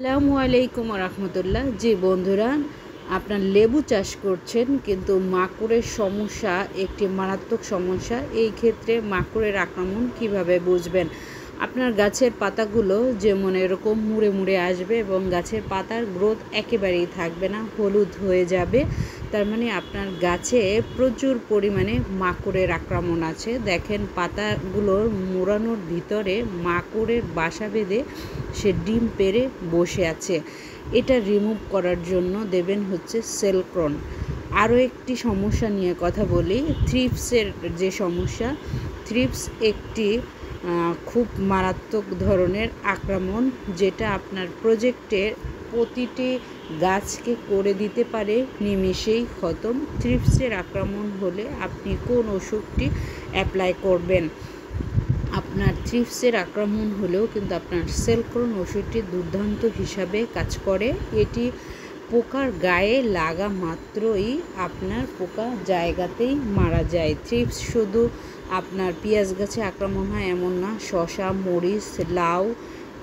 আসসালামু আলাইকুম রহমতুল্লাহ। জি বন্ধুরা, আপনার লেবু চাষ করছেন কিন্তু মাকড়ের সমস্যা একটি মারাত্মক সমস্যা। এই ক্ষেত্রে মাকড়ের আক্রমণ কিভাবে বুঝবেন? আপনার গাছের পাতাগুলো যেমন এরকম মুড়ে মুড়ে আসবে এবং গাছের পাতার গ্রোথ একেবারেই থাকবে না, হলুদ হয়ে যাবে। তার মানে আপনার গাছে প্রচুর পরিমাণে মাকড়ের আক্রমণ আছে। দেখেন পাতাগুলোর মোড়ানোর ভিতরে মাকড়ের বাসা বেঁধে সে ডিম পেড়ে বসে আছে। এটা রিমুভ করার জন্য দেবেন হচ্ছে সেলক্রন। আরও একটি সমস্যা নিয়ে কথা বলি, থ্রিপসের যে সমস্যা। থ্রিপস একটি খুব মারাত্মক ধরনের আক্রমণ, যেটা আপনার প্রজেক্টের প্রতিটি গাছকে করে দিতে পারে নিমেষেই খতম। থ্রিপসের আক্রমণ হলে আপনি কোন ওষুধটি অ্যাপ্লাই করবেন? আপনার থ্রিপসের আক্রমণ হলেও কিন্তু আপনার সেলক্রন ওষুধটি দুর্দান্ত হিসাবে কাজ করে। এটি পোকার গায়ে লাগা মাত্রই আপনার পোকা জায়গাতেই মারা যায়। থ্রিপস শুধু আপনার পেঁয়াজ গাছে আক্রমণ হয় এমন না, শসা, মরিচ, লাউ,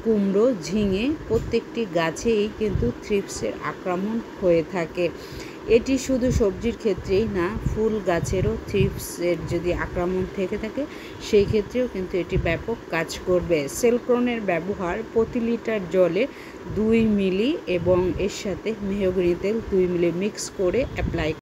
কুমড়ো, ঝিঙে প্রত্যেকটি গাছেই কিন্তু থ্রিপসের আক্রমণ হয়ে থাকে। এটি শুধু সবজির ক্ষেত্রেই না, ফুল গাছেরও থ্রিপসের যদি আক্রমণ থেকে থাকে সেই ক্ষেত্রেও কিন্তু এটি ব্যাপক কাজ করবে। সেলক্রনের ব্যবহার প্রতি লিটার জলে 2 মিলি এবং এর সাথে মেহগনি তেল 2 মিলি মিক্স করে অ্যাপ্লাই